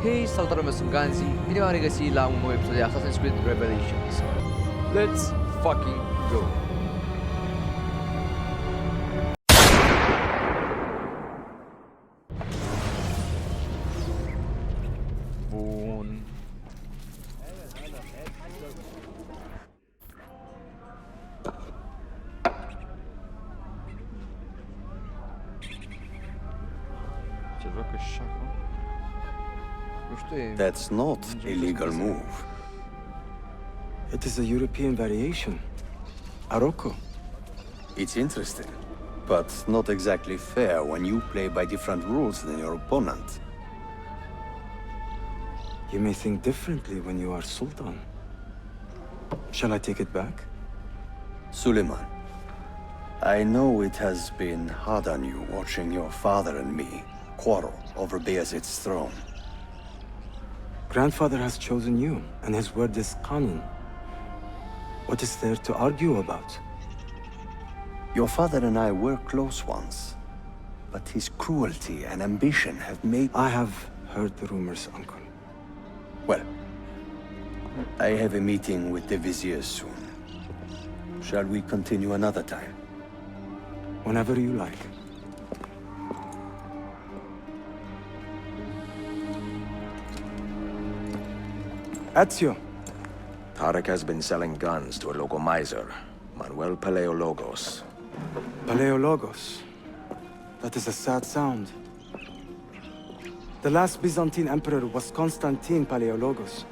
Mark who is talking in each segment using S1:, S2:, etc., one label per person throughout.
S1: Hei, salutare, mă sunt Ganzi. Bine v-am regăsit la un nou episod de Assassin's Creed Revelations. Let's fucking go! Bun. Ce joacă șah, mă? Nu știu, e...
S2: That's not a legal move.
S3: It is a European variation. Arocco.
S2: It's interesting, but not exactly fair when you play by different rules than your opponent.
S3: You may think differently when you are Sultan. Shall I take it back?
S2: Suleiman, I know it has been hard on you watching your father and me quarrel over Bayezid's throne.
S3: Grandfather has chosen you, and his word is Qanun. What is there to argue about?
S2: Your father and I were close once, but his cruelty and ambition have made...
S3: I have heard the rumors, Uncle.
S2: Well, I have a meeting with the Vizier soon. Shall we continue another time?
S3: Whenever you like. Ezio.
S4: Tarek has been selling guns to a local miser, Manuel Paleologos.
S3: Paleologos. That is a sad sound. The last Byzantine emperor was Constantine Paleologos.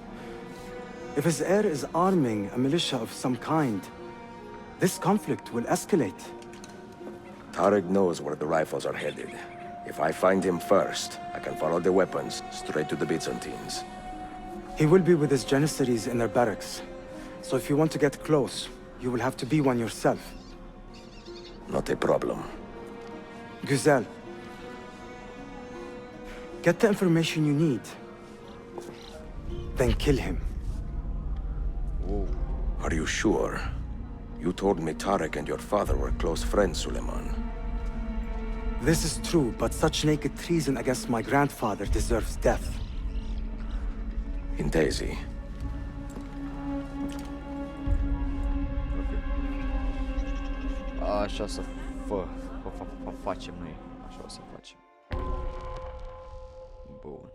S3: If his heir is arming a militia of some kind, this conflict will escalate.
S4: Tarek knows where the rifles are headed. If I find him first, I can follow the weapons straight to the Byzantines.
S3: He will be with his Janissaries in their barracks. So if you want to get close, you will have to be one yourself.
S4: Not a problem.
S3: Güzel. Get the information you need. Then kill him.
S4: Are you sure? You told me Tarek and your father were close friends, Suleiman.
S3: This is true, but such naked treason against my grandfather deserves death.
S4: In Daisy.
S1: Așa să facem noi. Așa o să facem. Bun.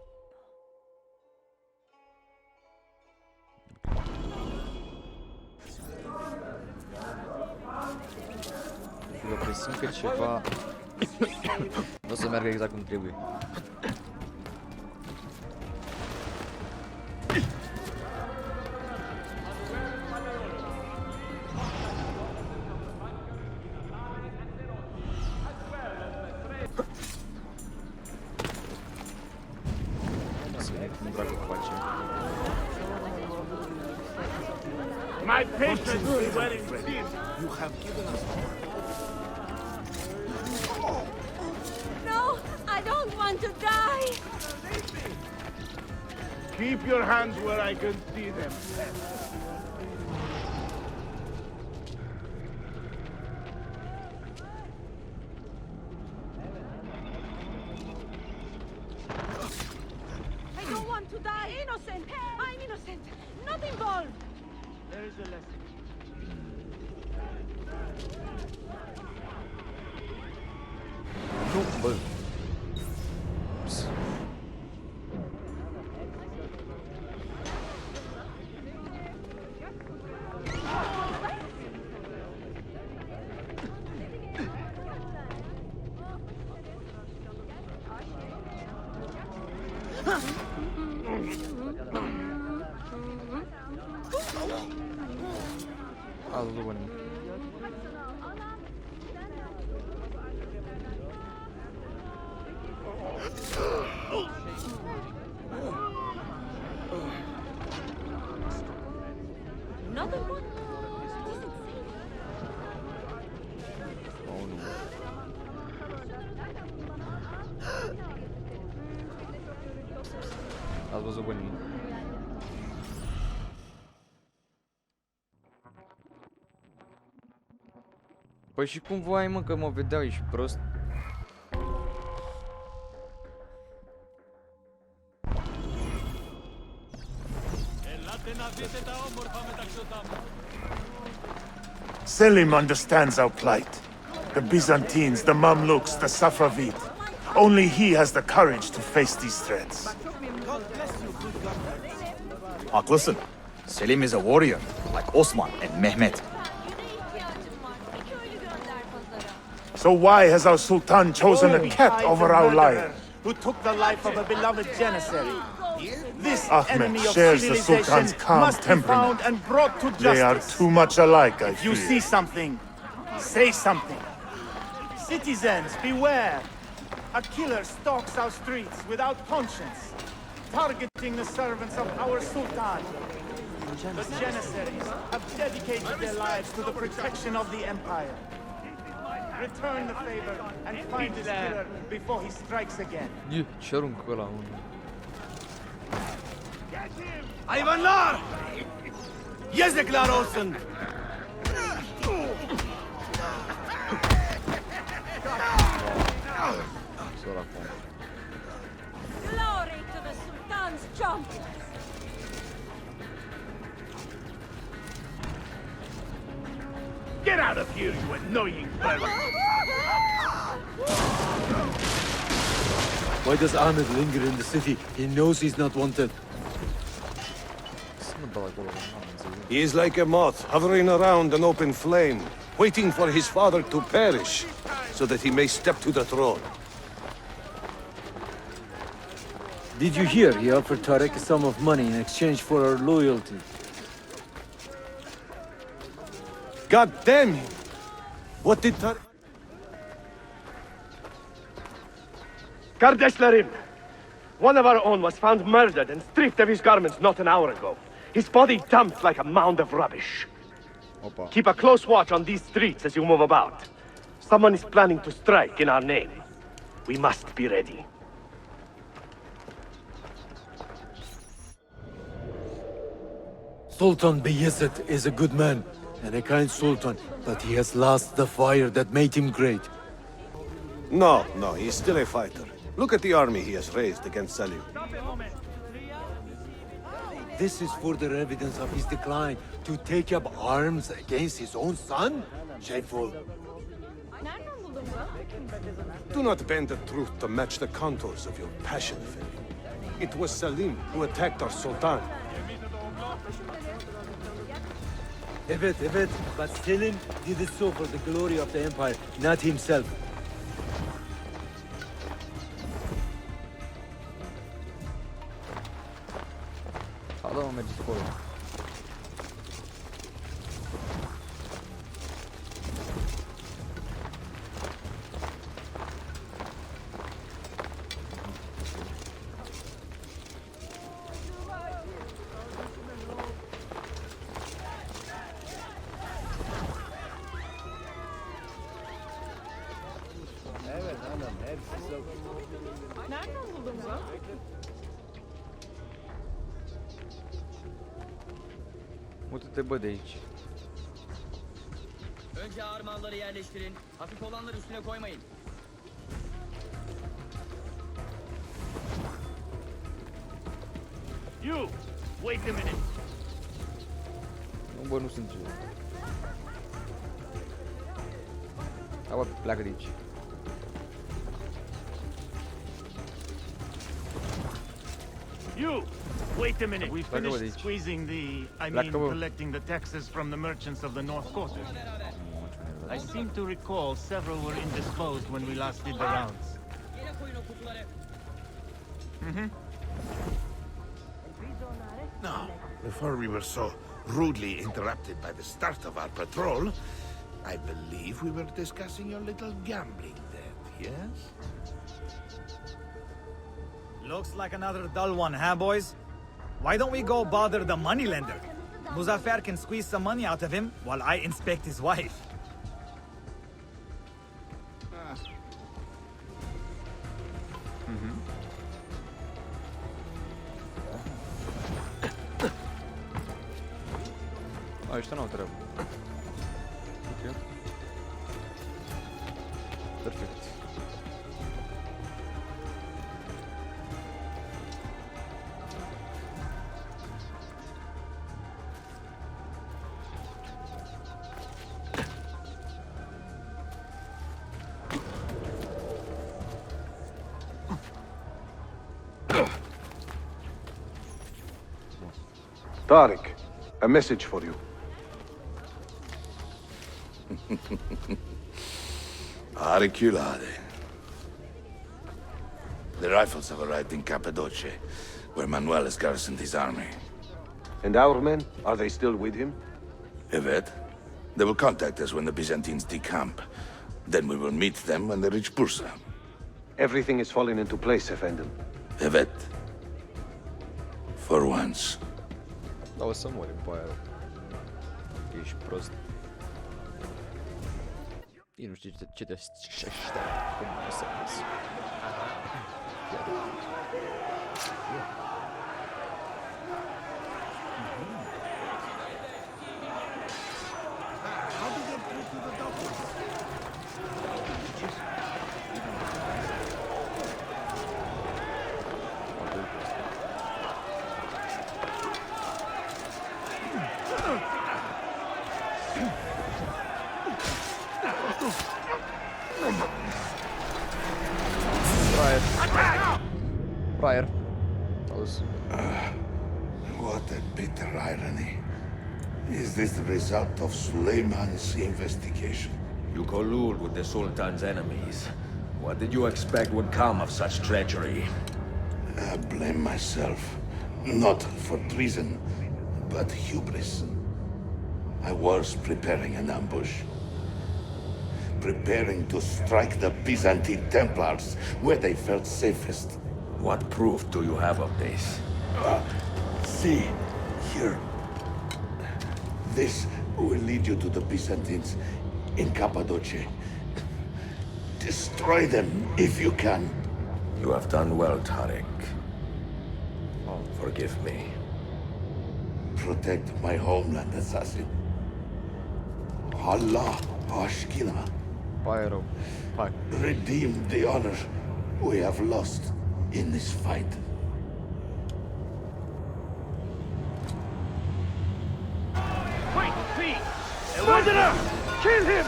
S1: Eu presimt că ceva nu o să meargă exact cum trebuie.
S5: My patience will be well indeed. You have given us
S6: No, I don't want to die.
S5: Keep your hands where I can see them.
S6: I don't want to die. Innocent. I'm innocent. Not involved.
S5: There is a lesson.
S1: Nu, bă. Ups. Aldı bana.
S6: Not involved.
S1: Oh nu. Ați văzut banii. Păi și cum voiai, mă, că mă vedeau, ești prost?
S5: Selim understands our plight. The Byzantines, the Mamluks, the Safavid. Only he has the courage to face these threats.
S7: Haklısın. Selim is a warrior, like Osman and Mehmet.
S6: ihtiyacım var. Bir köylü gönder pazara.
S5: So why has our Sultan chosen a cat over our lion?
S8: Who took the life of a beloved janissary. This
S5: Ahmed
S8: enemy of
S5: shares the
S8: civilization
S5: Sultan's calm
S8: must be
S5: temperament.
S8: found and brought to justice.
S5: They are too much alike, I
S8: If you
S5: fear.
S8: see something, say something. Citizens, beware! A killer stalks our streets without conscience, targeting the servants of our Sultan. The janissaries have dedicated their lives to the protection of the Empire. Return the favor and find this killer before he strikes again.
S1: Yuh, Şarun kola onu.
S8: Hayvanlar! Yazıklar olsun!
S1: Sonra konu.
S6: Glory to the Sultan's justice.
S5: Get out of here, you annoying bird!
S9: Why does Ahmed linger in the city? He knows he's not wanted.
S1: Kısmı dalak olalım lan bize.
S2: He is like a moth hovering around an open flame, waiting for his father to perish, so that he may step to the throne.
S9: Did you hear? He offered Tarek a sum of money in exchange for our loyalty.
S2: God damn him! What did Tarek...
S10: Kardeşlerim! One of our own was found murdered and stripped of his garments not an hour ago. His body dumped like a mound of rubbish.
S1: Hoppa.
S10: Keep a close watch on these streets as you move about. Someone is planning to strike in our name. We must be ready.
S9: Sultan Bayezid is a good man and a kind sultan, but he has lost the fire that made him great.
S2: No, he's still a fighter. Look at the army he has raised against Salim.
S9: This is further evidence of his decline. To take up arms against his own son? Shameful.
S6: Nereden buldun bunu?
S2: Do not bend the truth to match the contours of your passion, Philip. It was Salim who attacked our Sultan.
S9: Evet, but Selim did it so for the glory of the empire, not himself.
S1: Sağlam meclis koyun.
S6: Nereden buldun bunu?
S1: Mutu tebbe de hiç.
S11: Önce ağır malları yerleştirin. Hafif olanları üstüne koymayın.
S5: You! Wait a minute!
S1: Não vou no sentido. Acaba placa de ti.
S5: You! Wait a minute! We
S1: Black
S5: finished
S1: Cover.
S5: squeezing the... I
S1: Black
S5: mean,
S1: Cover.
S5: collecting the taxes from the merchants of the North Quarter. I seem to recall several were indisposed when we last did the rounds.
S11: Yere koyun o kutuları.
S12: Now, before we were so rudely interrupted by the start of our patrol, I believe we were discussing your little gambling debt, yes?
S7: Looks like another dull one, huh, boys? Why don't we go bother the moneylender? Muzaffer can squeeze some money out of him while I inspect his wife.
S1: Ah, está na outra. Ok. Perfeito.
S10: Tariq, a message for you.
S12: Auriculade. The rifles have arrived in Cappadocia, where Manuel has garrisoned his army.
S10: And our men, are they still with him?
S12: Evet. They will contact us when the Byzantines decamp. Then we will meet them when they reach Bursa.
S10: Everything is falling into place, Effendim.
S12: Evet. For once.
S1: Da o să morim pe aia. Ești prost. Ei nu știu ce te știa. Cum o să vezi. Prior.
S12: What a bitter irony. Is this the result of Suleiman's investigation?
S4: You collude with the Sultan's enemies. What did you expect would come of such treachery?
S12: I blame myself. Not for treason, but hubris. I was preparing an ambush. Preparing to strike the Byzantine Templars where they felt safest.
S4: What proof do you have of this?
S12: See, here. This will lead you to the Byzantines in Cappadocia. Destroy them if you can.
S4: You have done well, Tariq. Forgive me.
S12: Protect my homeland, assassin. Allah Ashkina.
S1: Pyro. Fuck.
S12: Redeem the honor we have lost in this fight.
S10: Wait, please! Murderer! Kill him!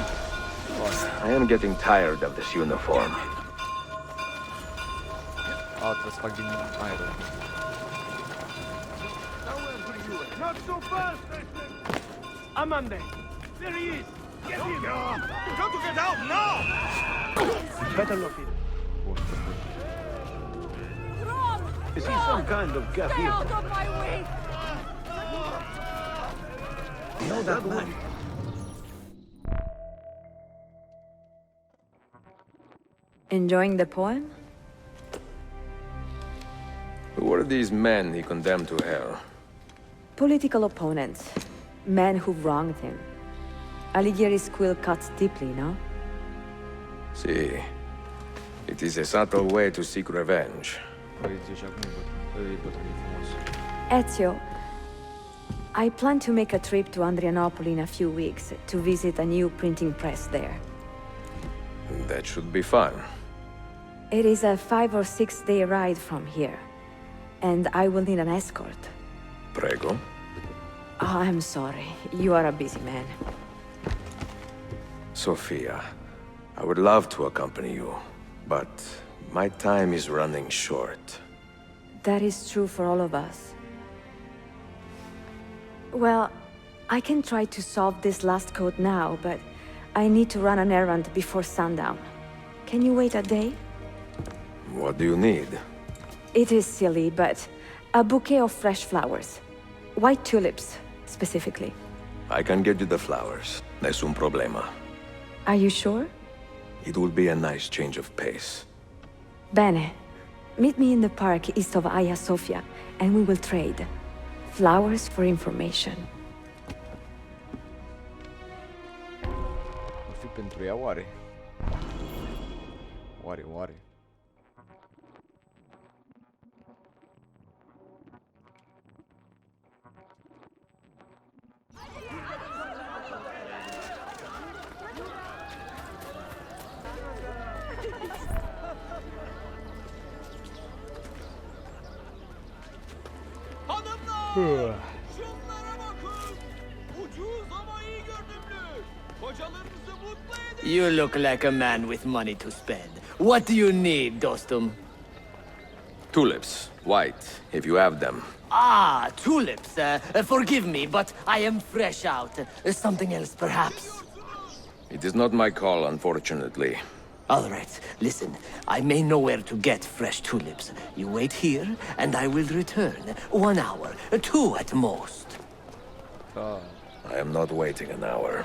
S4: I am getting tired of this uniform.
S1: Trebuie să fac din aer.
S10: Not so fast! Amande! There he is! Get him! You got to get out now! Better look in. Is he some kind of
S6: Stay
S10: Gafir?
S6: out of my way!
S10: You know that man?
S13: Enjoying the poem?
S4: Who are these men he condemned to hell?
S13: Political opponents. Men who wronged him. Alighieri's quill cuts deeply, no?
S4: See, it is a subtle way to seek revenge.
S13: Ezio, I plan to make a trip to Andrianople in a few weeks to visit a new printing press there.
S4: That should be fun.
S13: It is a 5 or 6 day ride from here, and I will need an escort.
S4: Prego.
S13: Oh, I'm sorry. You are a busy man.
S4: Sophia, I would love to accompany you, but my time is running short.
S13: That is true for all of us. Well, I can try to solve this last code now, but I need to run an errand before sundown. Can you wait a day?
S4: What do you need?
S13: It is silly, but a bouquet of fresh flowers. White tulips, specifically.
S4: I can get you the flowers. Nessun problema.
S13: Are you sure?
S4: It will be a nice change of pace.
S13: Bene. Meet me in the park east of Hagia Sophia, and we will trade. Flowers for information.
S1: O fi pentru ea, oare? Oare?
S11: Şunlara bakın. Ucuz ama iyi görünümlü. Kocalarınızı mutlu edin.
S14: You look like a man with money to spend. What do you need, Dostum?
S4: Tulips. White, if you have them.
S14: Ah, tulips. Forgive me, but I am fresh out. Something else, perhaps?
S4: It is not my call, unfortunately.
S14: All right, listen. I may know where to get fresh tulips. You wait here, and I will return. 1 hour, 2 at most.
S4: I am not waiting an hour.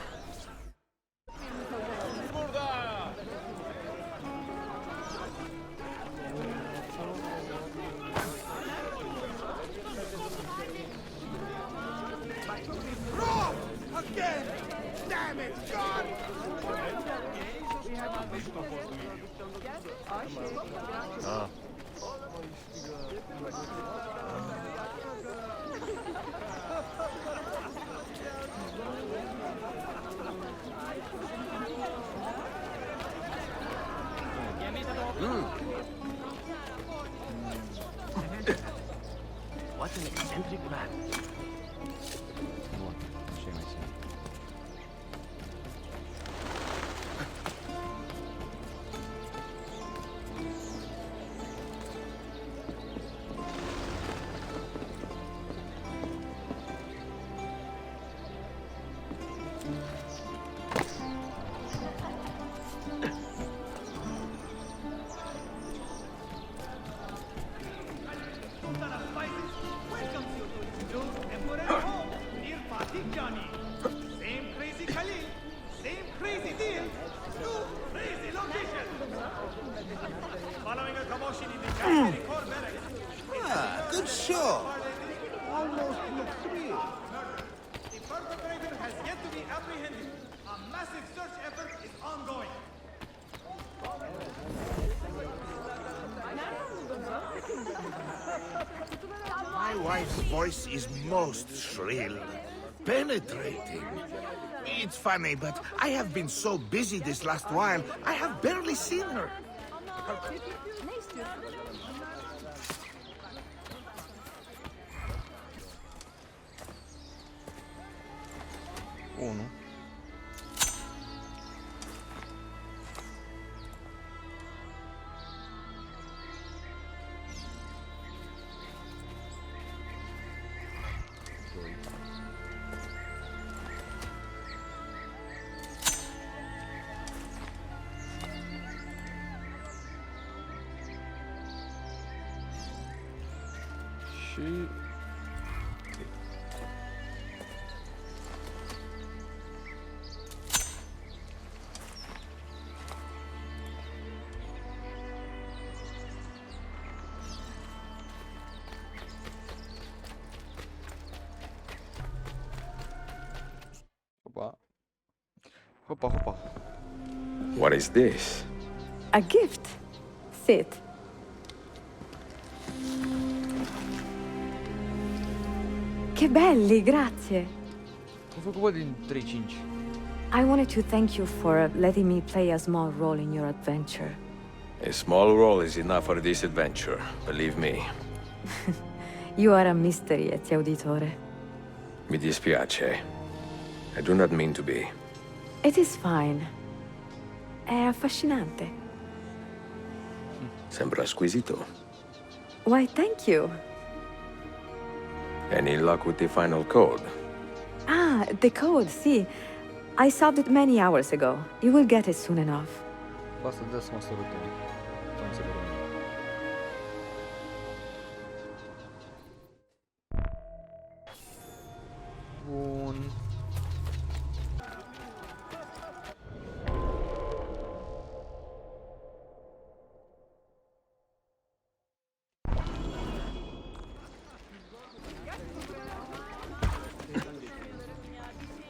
S10: Again! Damn it, God!
S14: What an eccentric man.
S8: Same crazy Khalil, same crazy deal, new crazy location. Following a commotion in the Cassidy Corps barracks.
S10: Good show.
S8: Almost looks real. The perpetrator has yet to be apprehended. A massive search effort is ongoing.
S12: My wife's voice is most shrill, penetrating. It's funny, but I have been so busy this last while, I have barely seen her.
S1: Uno. Și... Hopa. Hopa, hopa.
S4: What is this?
S13: A gift. Sit. Che belli, grazie.
S1: Am făcut din 3-5.
S13: I wanted to thank you for letting me play a small role in your adventure.
S4: A small role is enough for this adventure, believe me.
S13: You are a mystery, Ezio Auditore.
S4: Mi dispiace. I do not mean to be.
S13: It is fine. È affascinante.
S4: Sembra squisito.
S13: Why, thank you.
S4: Any luck with the final code?
S13: Ah, the code, sì. I solved it many hours ago. You will get it soon enough.
S1: Basta, dă să mă sărutăm. Nu se vede. Bun.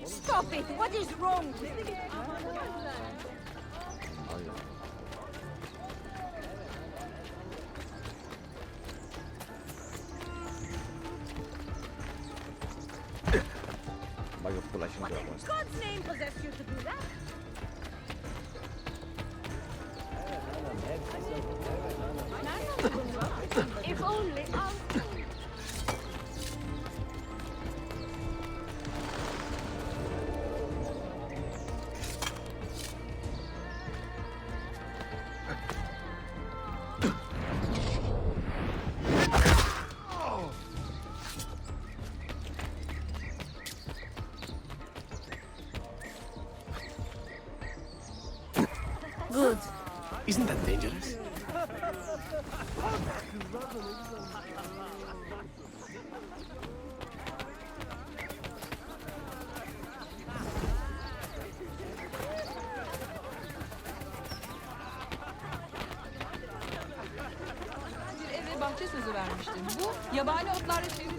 S6: Stop it! What is wrong with you?
S1: Bagă pula și în
S6: What
S1: grabă
S6: in
S1: asta.
S6: God's name possessed you to do that? If only our...
S14: Isn't that dangerous?
S6: Bir eve bahçe sözü vermiştim. Bu yabani otlarla çevrili.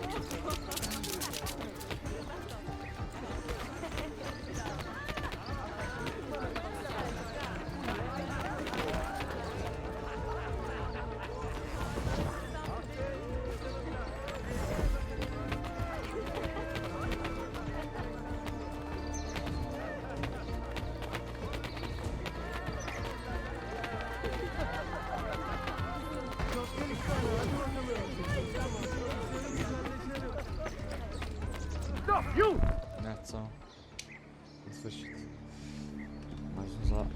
S10: Stop, you!
S15: Co? Słyszeć. Masz za...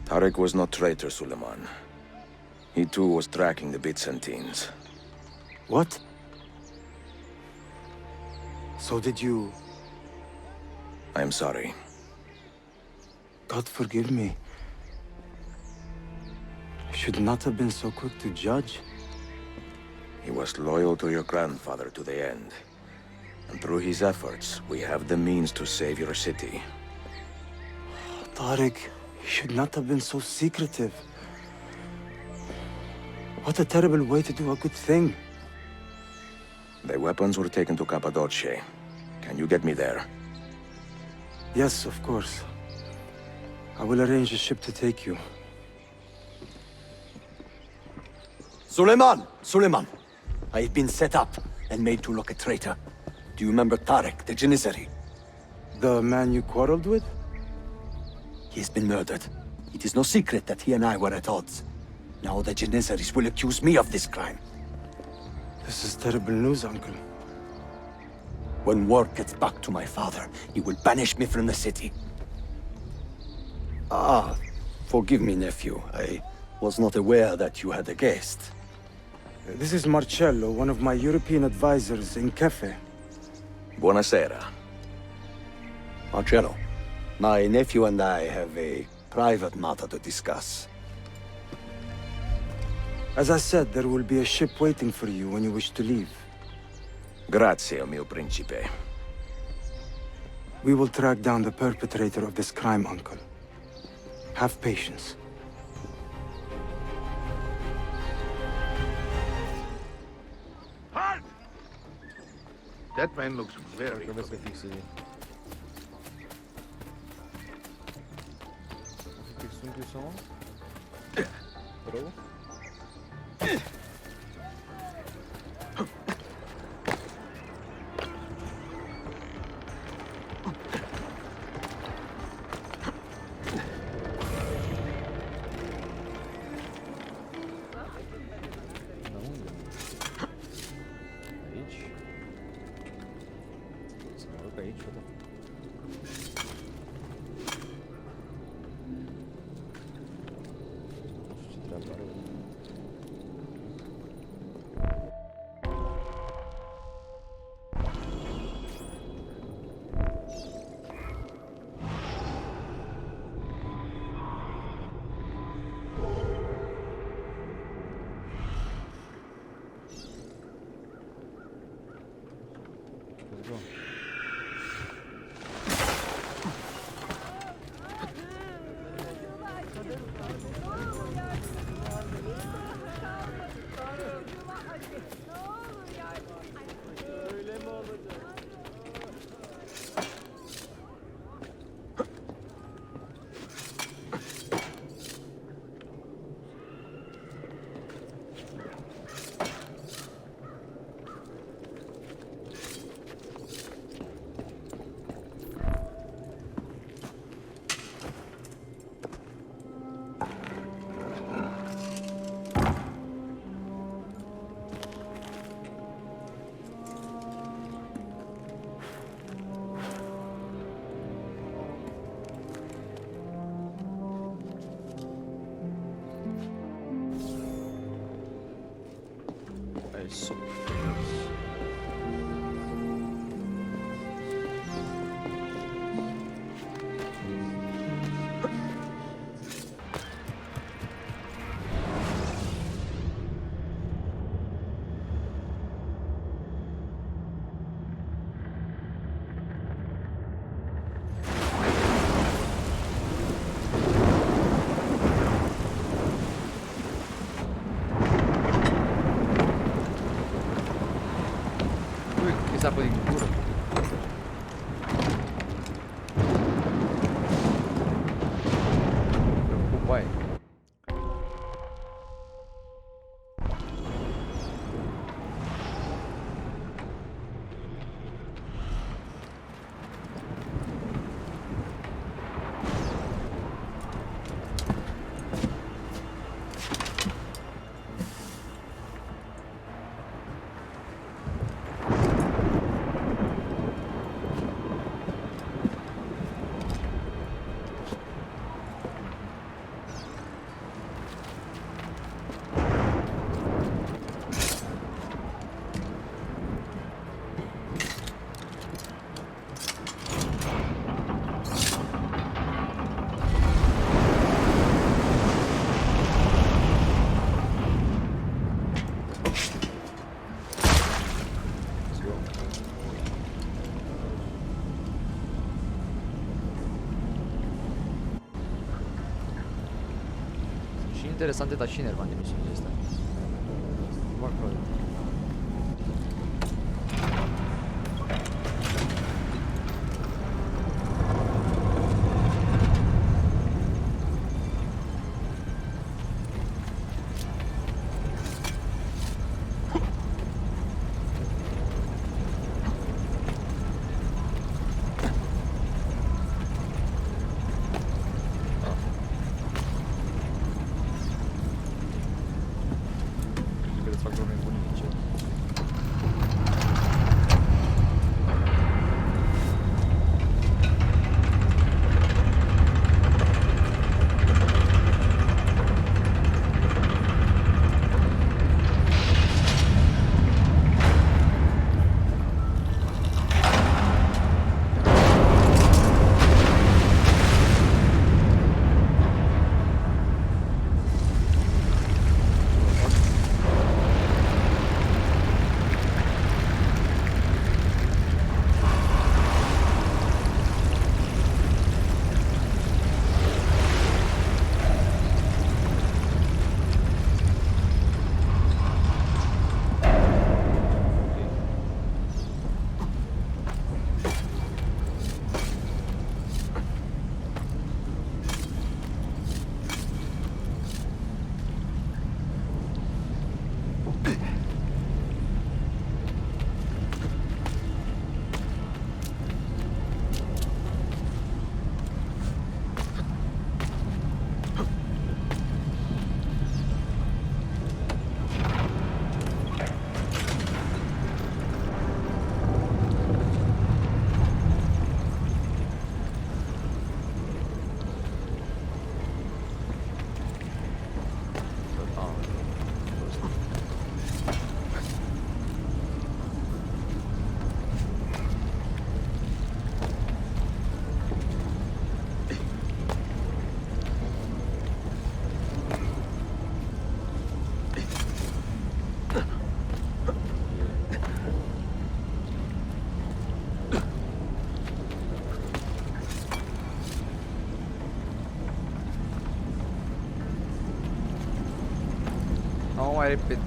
S4: Tarek was no traitor, Suleiman. He too was tracking the Byzantines.
S3: What? So did you...
S4: I am sorry.
S3: God forgive me. I should not have been so quick to judge.
S4: He was loyal to your grandfather to the end. And through his efforts, we have the means to save your city.
S3: Tariq, you should not have been so secretive. What a terrible way to do a good thing.
S4: The weapons were taken to Cappadocia. Can you get me there?
S3: Yes, of course. I will arrange a ship to take you.
S2: Suleiman! Suleiman! I have been set up and made to look a traitor. Do you remember Tarek, the Janissary?
S3: The man you quarreled with?
S2: He has been murdered. It is no secret that he and I were at odds. Now the Janissaries will accuse me of this crime.
S3: This is terrible news, Uncle.
S2: When word gets back to my father, he will banish me from the city. Ah, forgive me, nephew. I was not aware that you had a guest.
S3: This is Marcello, one of my European advisors in Cafe.
S4: Buonasera.
S2: Marcello, my nephew and I have a private matter to discuss.
S3: As I said, there will be a ship waiting for you when you wish to leave.
S4: Grazie, mio principe.
S3: We will track down the perpetrator of this crime, Uncle. Have patience.
S10: Halt! That man looks very
S15: Trebuie să
S10: familiar.
S15: fixeze. Fixăm tu sau? Rău? Aici? Să mă rog aici, da? Nu știu ce treabă are. Let's go. Eso.
S1: iese apă din gură. Vai. Și interesante, dar și enervante misiunile astea. Fac rău. Fac vreo nebunie, ce? Mai repede.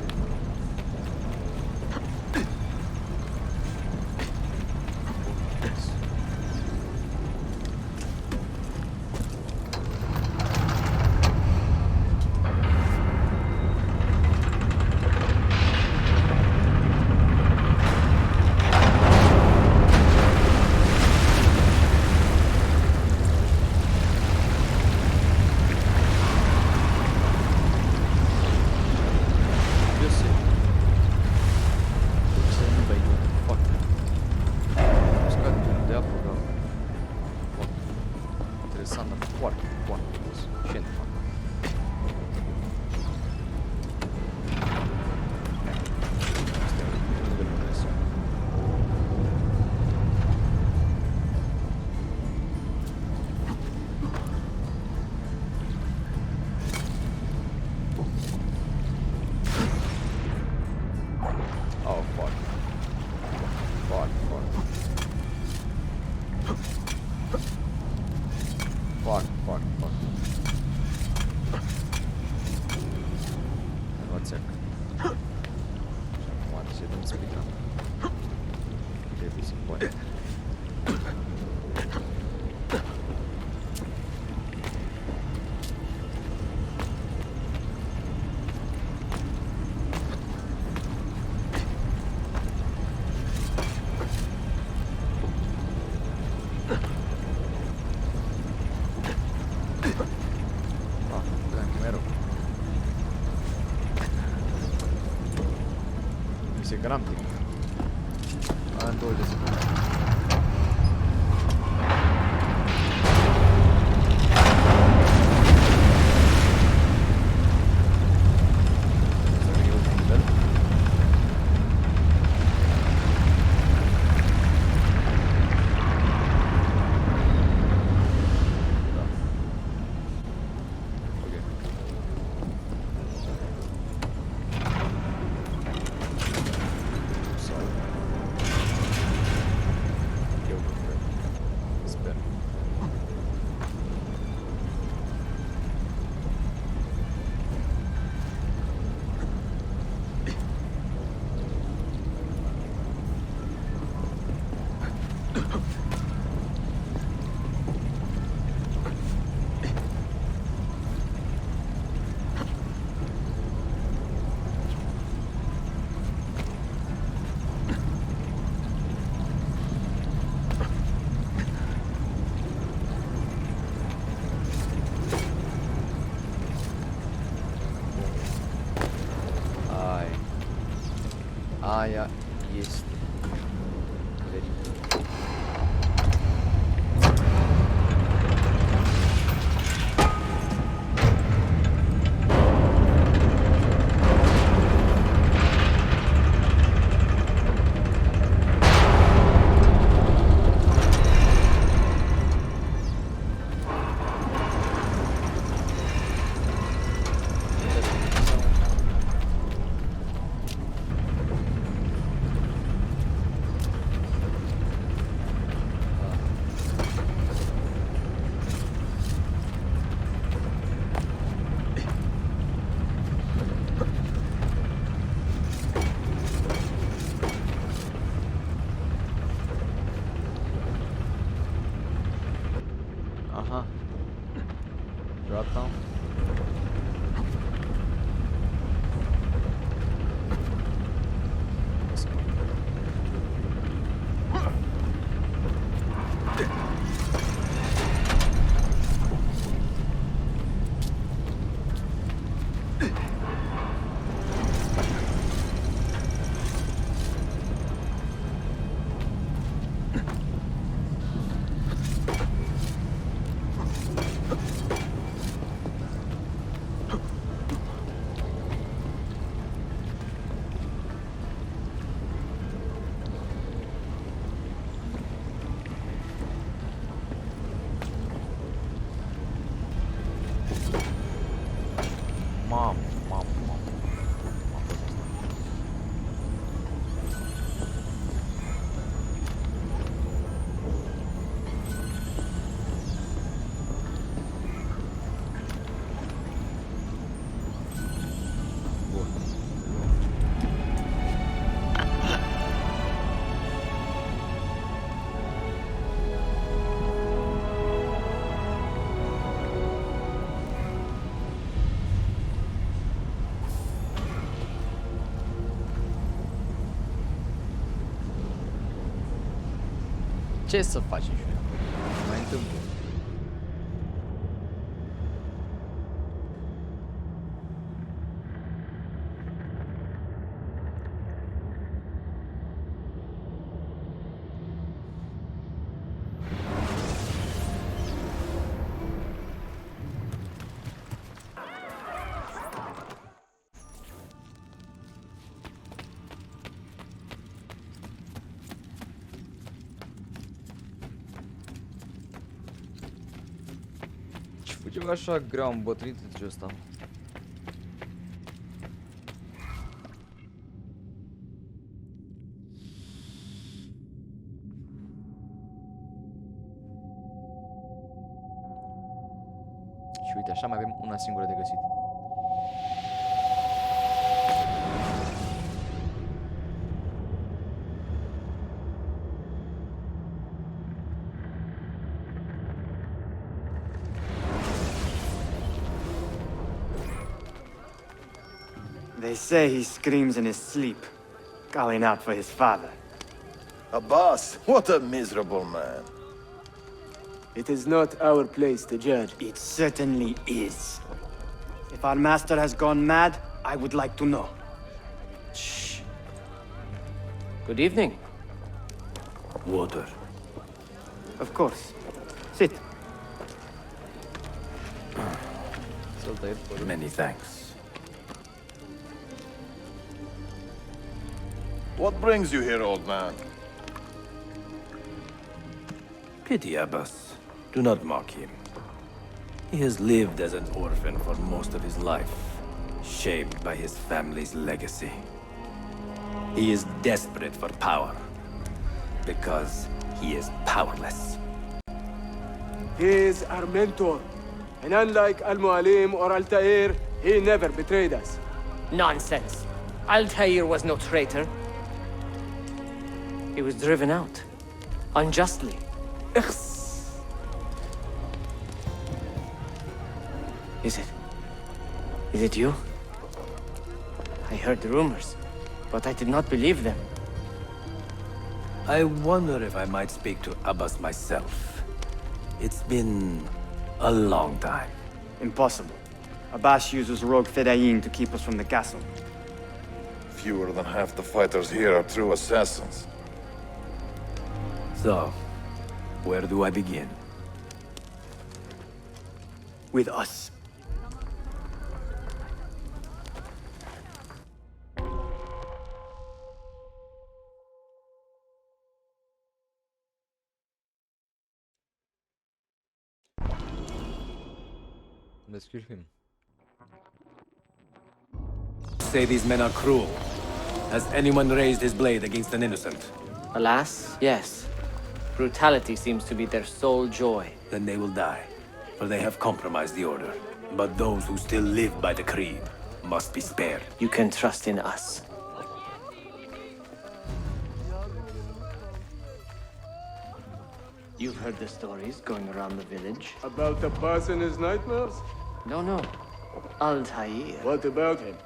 S15: e disappointing. Se gramtic. Am 20 de secunde. Să vine ultimul nivel. Da. Ok. Eu cred. Sper. Aia este. Verită. Aha. Drop down. Mamă. Bun. Ce să facem și noi? Mai întâmplă. Ce fuge așa greu, am îmbătrânit de ăsta. Și uite, așa mai avem una singură de găsit.
S3: They say he screams in his sleep, calling out for his father.
S12: Abbas, what a miserable man.
S3: It is not our place to judge. It certainly is. If our master has gone mad, I would like to know.
S14: Shh. Good evening.
S9: Water.
S3: Of course. Sit.
S9: Many thanks.
S12: What brings you here, old man?
S9: Pity Abbas. Do not mock him. He has lived as an orphan for most of his life, shaped by his family's legacy. He is desperate for power, because he is powerless.
S3: He is our mentor. And unlike Al-Mualim or Altair, he never betrayed us.
S14: Nonsense. Altair was no traitor. He was driven out. Unjustly. Is it you? I heard the rumors, but I did not believe them.
S9: I wonder if I might speak to Abbas myself. It's been a long time.
S3: Impossible. Abbas uses rogue Fedayeen to keep us from the castle.
S12: Fewer than half the fighters here are true assassins.
S9: So, where do I begin?
S3: With us.
S15: Let's kill him.
S9: Say these men are cruel. Has anyone raised his blade against an innocent?
S14: Alas, yes. Brutality seems to be their sole joy.
S9: Then they will die, for they have compromised the order. But those who still live by the creed must be spared.
S14: You can trust in us. You've heard the stories going around the village.
S3: About Abbas and his nightmares?
S14: No. Altair.
S3: What about him?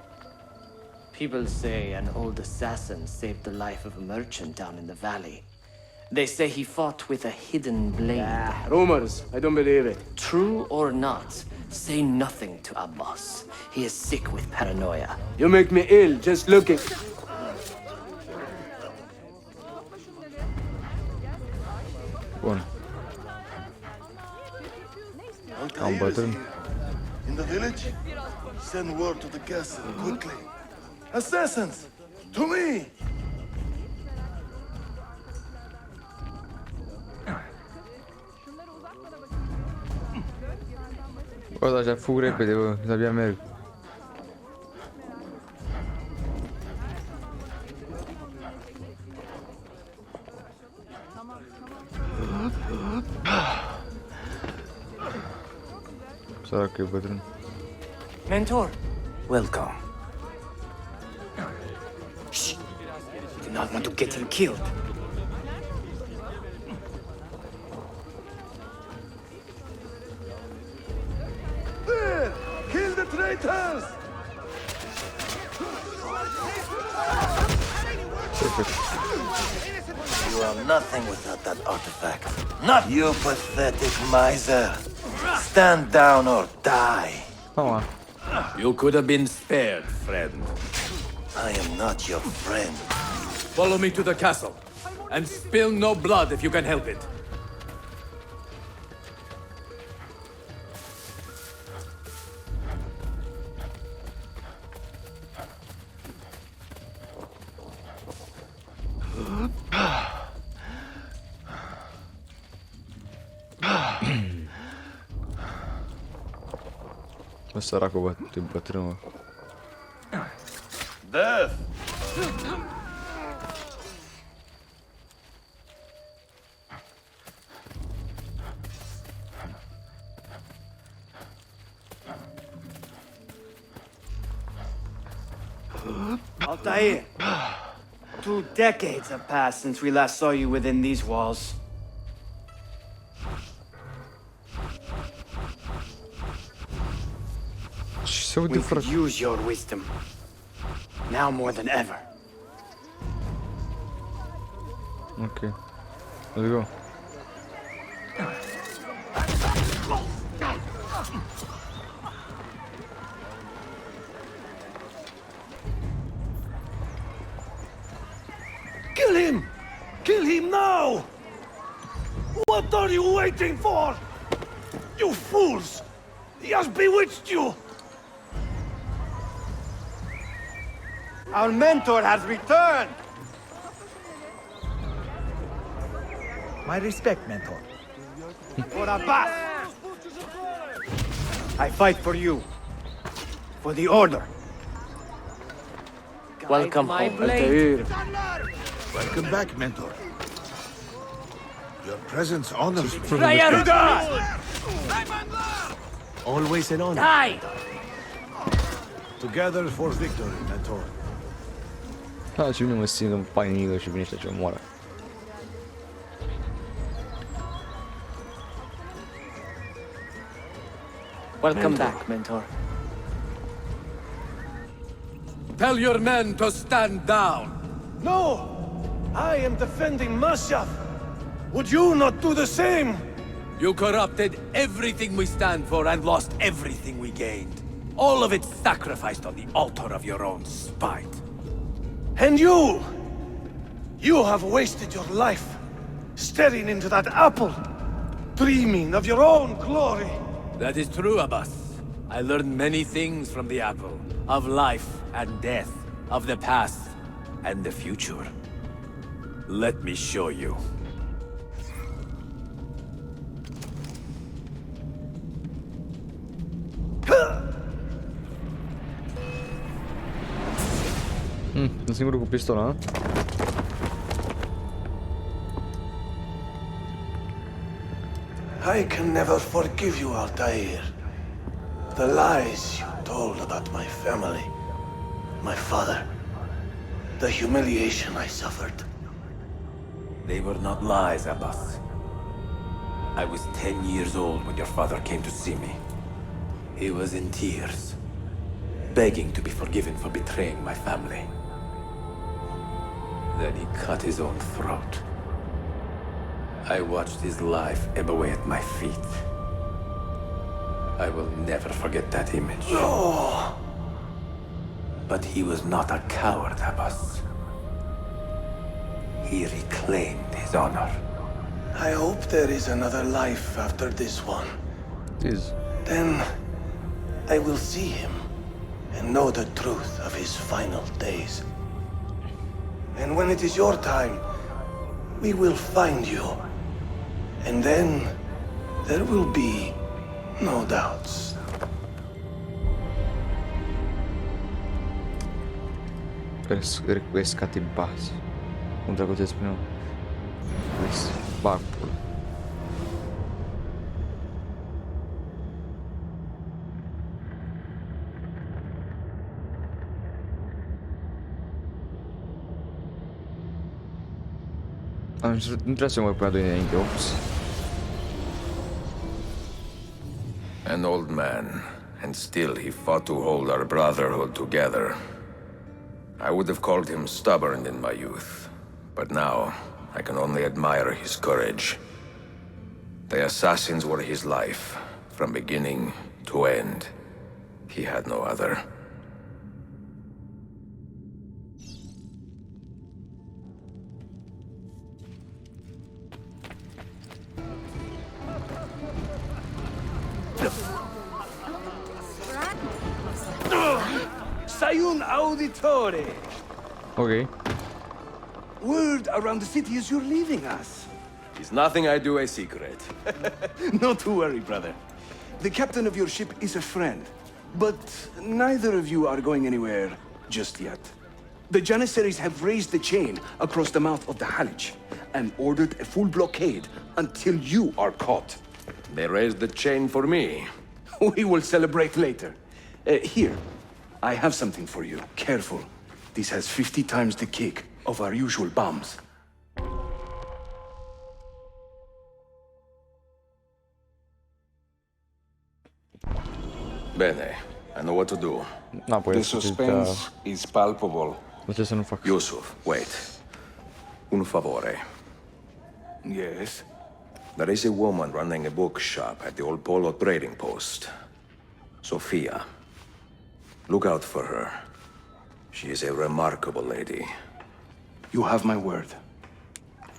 S14: People say an old assassin saved the life of a merchant down in the valley. They say he fought with a hidden blade.
S3: Rumors. I don't believe it.
S14: True or not, say nothing to Abbas. He is sick with paranoia.
S3: You make me ill just looking.
S15: Bun. Am bătrân.
S12: In the village? Send word to the castle, quickly. Assassins! To me!
S15: Bă, dar așa fug repede, bă, abia merg. Săracă e bătrân.
S14: Mentor!
S9: Welcome.
S3: Shh! Do not want to get him killed.
S12: There! Kill the traitors!
S2: You are nothing without that artifact. Not you, pathetic miser. Stand down or die.
S15: Toma.
S9: You could have been spared, friend.
S2: I am not your friend.
S9: Follow me to the castle, and spill no blood if you can help it.
S15: Bă, săracul bătrân, mă.
S12: Death!
S3: Altair! 2 decades have passed since we last saw you within these walls.
S15: Ce se aude,
S3: We could
S15: frate?
S3: use your wisdom. Now more than ever.
S15: Okay. Let's go.
S10: Kill him! Kill him now! What are you waiting for? You fools! He has bewitched you!
S3: Our mentor has returned!
S7: My respect, mentor.
S3: For Abbas! I fight for you. For the Order.
S14: Welcome
S3: my
S14: home,
S3: blade.
S14: Altair.
S12: Welcome back, mentor. Your presence honors me.
S10: Always an honor.
S14: Die!
S10: Together for victory, mentor.
S15: Ah, ci veniamo messi un po' in English, finisce, cioè muore.
S14: Welcome back, mentor.
S10: Tell your men to stand down. No! I am defending Mashaf. Would you not do the same?
S16: You corrupted everything we stand for and lost everything we gained. All of it sacrificed on the altar of your own spite.
S10: And you! You have wasted your life staring into that apple, dreaming of your own glory.
S16: That is true, Abbas. I learned many things from the apple. Of life and death. Of the past and the future. Let me show you.
S15: Sunt singurul cu pistola,
S10: I can never forgive you, Altair. The lies you told about my family, my father, the humiliation I suffered.
S16: They were not lies, Abbas. I was 10 years old when your father came to see me. He was in tears, begging to be forgiven for betraying my family. Then he cut his own throat. I watched his life ebb away at my feet. I will never forget that image.
S10: No!
S16: But he was not a coward, Abbas. He reclaimed his honor.
S10: I hope there is another life after this one.
S15: Is.
S10: Then I will see him and know the truth of his final days. And when it is your time, we will find you. And then there will be no doubts.
S15: Request in pace. Un drago ce spuneam. Bacul. Nu trebuie să mă prea doi înainte, ops.
S4: An old man, and still he fought to hold our brotherhood together. I would have called him stubborn in my youth, but now I can only admire his courage. The assassins were his life, from beginning to end. He had no other.
S10: Sayun Auditore!
S15: Okay.
S10: Word around the city is you're leaving us.
S4: Is nothing I do a secret.
S10: Not to worry, brother. The captain of your ship is a friend, but neither of you are going anywhere just yet. The Janissaries have raised the chain across the mouth of the Halij and ordered a full blockade until you are caught.
S4: They raised the chain for me.
S10: We will celebrate later. Here, I have something for you. Careful. This has 50 times the kick of our usual bombs.
S4: Bene. I know what to do.
S15: No, puoi
S17: The
S15: ascoltare.
S17: suspense is palpable.
S15: Invece non fa.
S4: Yusuf, wait. Un favore.
S17: Yes?
S4: There is a woman running a bookshop at the old Polo trading post. Sophia. Look out for her. She is a remarkable lady.
S17: You have my word.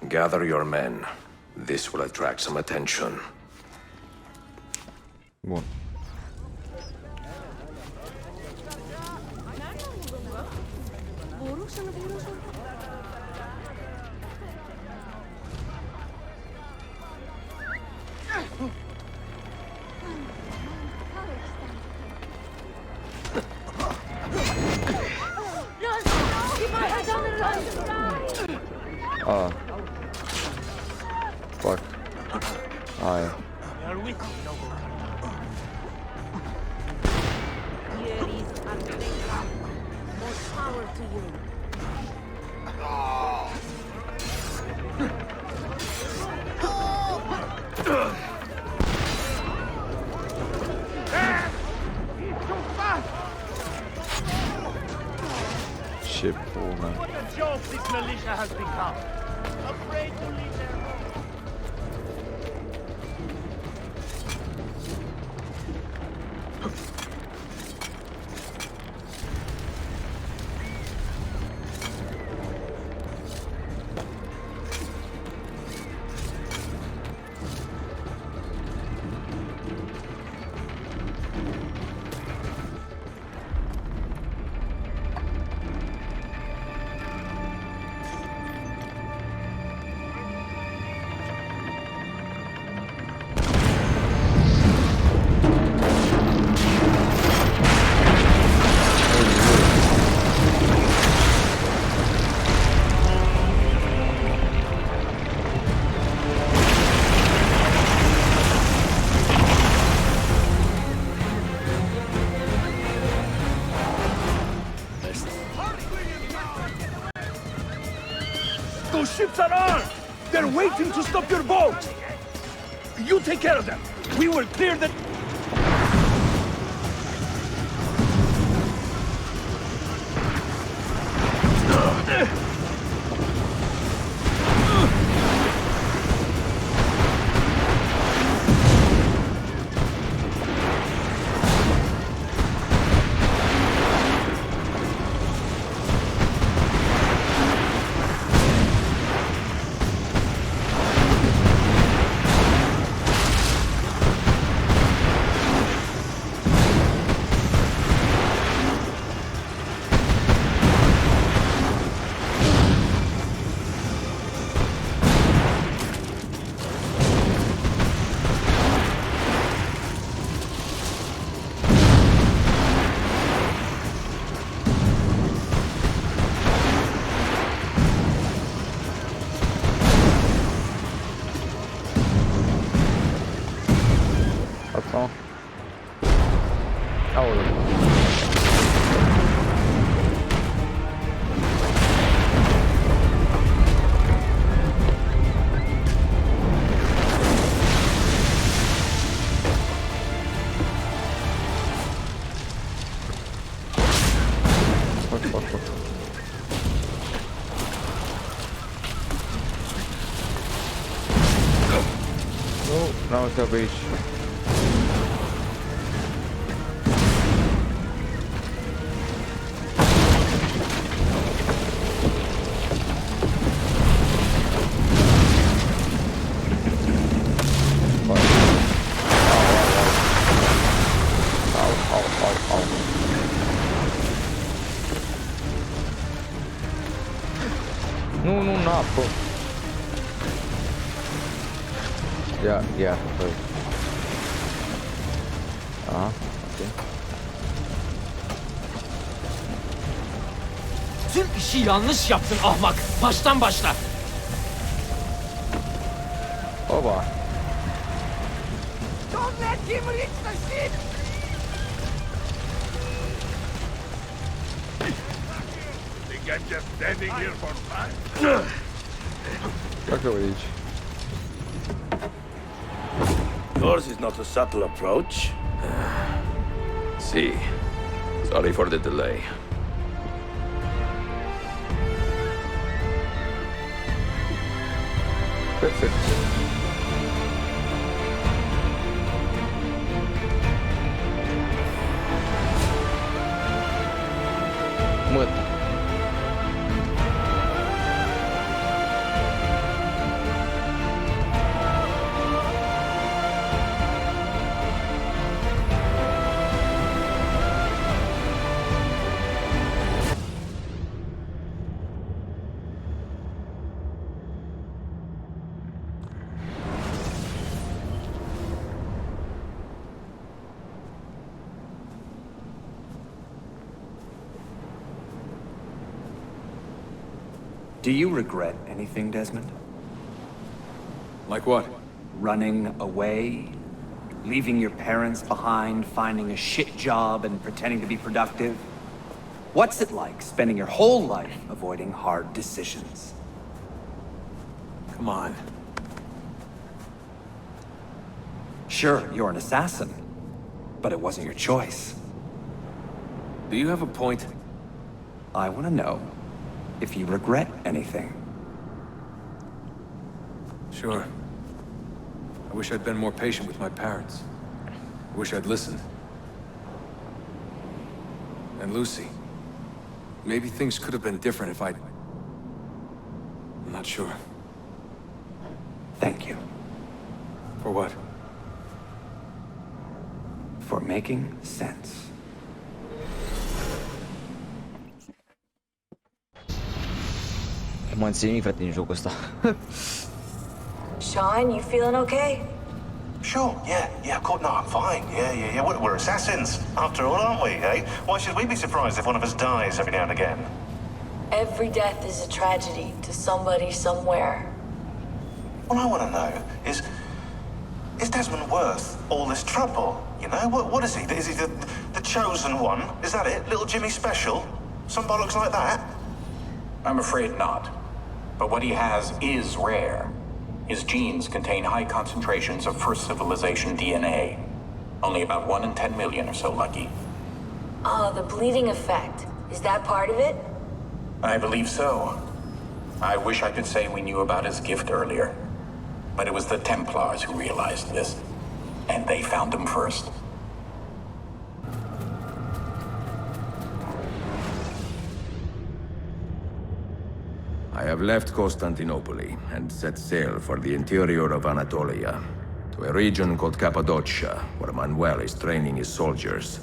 S4: Gather your men. This will attract some attention.
S15: Bun. Ah. Fuck. Ah, ja. Shit, oh man.
S8: What a joke this militia has become. Afraid to leave their home.
S12: Those ships are armed! They're waiting to stop your boat! You take care of them! We will clear the...
S15: Attends. Cavolo. Fuck, fuck, fuck. Oh, now it's a beach. No, no, not bro. Yeah, sorry. Okay.
S18: Tüm işi yanlış yaptın ahmak. Baştan başla.
S15: Oba.
S12: Don't let him reach the ship!
S5: Think I'm just standing here for fun?
S15: Как говорить?
S16: Yours is not a subtle approach.
S4: See. Sorry for the delay.
S15: Perfect. Măt.
S19: Do you regret anything, Desmond?
S17: Like what?
S19: Running away? Leaving your parents behind, finding a shit job, and pretending to be productive? What's it like spending your whole life avoiding hard decisions?
S17: Come on.
S19: Sure, you're an assassin, but it wasn't your choice.
S17: Do you have a point?
S19: I want to know if you regret anything.
S17: Sure. I wish I'd been more patient with my parents. I wish I'd listened. And Lucy. Maybe things could have been different if I'd... I'm not sure.
S19: Thank you.
S17: For what?
S19: For making sense.
S15: M-am ținut frate din jocul ăsta.
S20: Sean, you feeling okay?
S10: Sure, yeah, of course, no, I'm fine. Yeah. We're assassins, after all, aren't we, eh? Why should we be surprised if one of us dies every now and again?
S20: Every death is a tragedy to somebody somewhere.
S10: What I want to know is Desmond worth all this trouble? You know, what is he? Is he the chosen one? Is that it? Little Jimmy Special? Some bollocks like that?
S21: I'm afraid not. But what he has is rare. His genes contain high concentrations of First Civilization DNA. Only about 1 in 10 million are so lucky.
S20: Oh, the bleeding effect. Is that part of it?
S21: I believe so. I wish I could say we knew about his gift earlier. But it was the Templars who realized this. And they found him first.
S4: I have left Constantinople and set sail for the interior of Anatolia, to a region called Cappadocia, where Manuel is training his soldiers.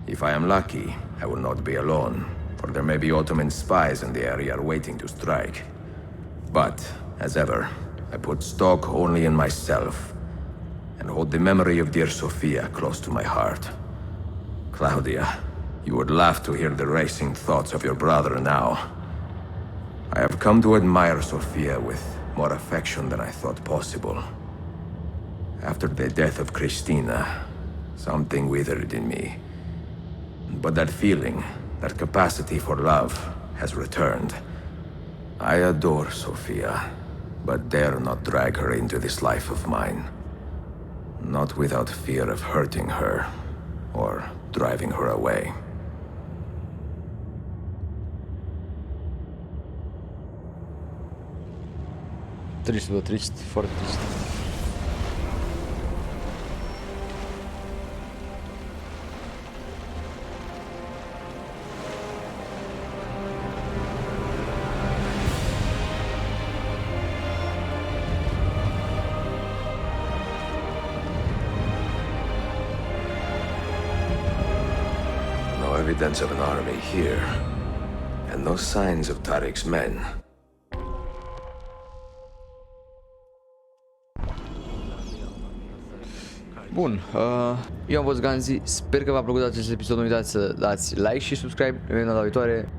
S4: If I am lucky, I will not be alone, for there may be Ottoman spies in the area waiting to strike. But, as ever, I put stock only in myself, and hold the memory of dear Sophia close to my heart. Claudia, you would laugh to hear the racing thoughts of your brother now. I have come to admire Sophia with more affection than I thought possible. After the death of Christina, something withered in me. But that feeling, that capacity for love, has returned. I adore Sophia, but dare not drag her into this life of mine. Not without fear of hurting her, or driving her away.
S15: Trist, foarte trist.
S4: No evidence of an army here, and no signs of Tariq's men.
S1: Bun, eu am fost Ganzi, sper că v-a plăcut acest episod, nu uitați să dați like și subscribe, ne vedem data viitoare,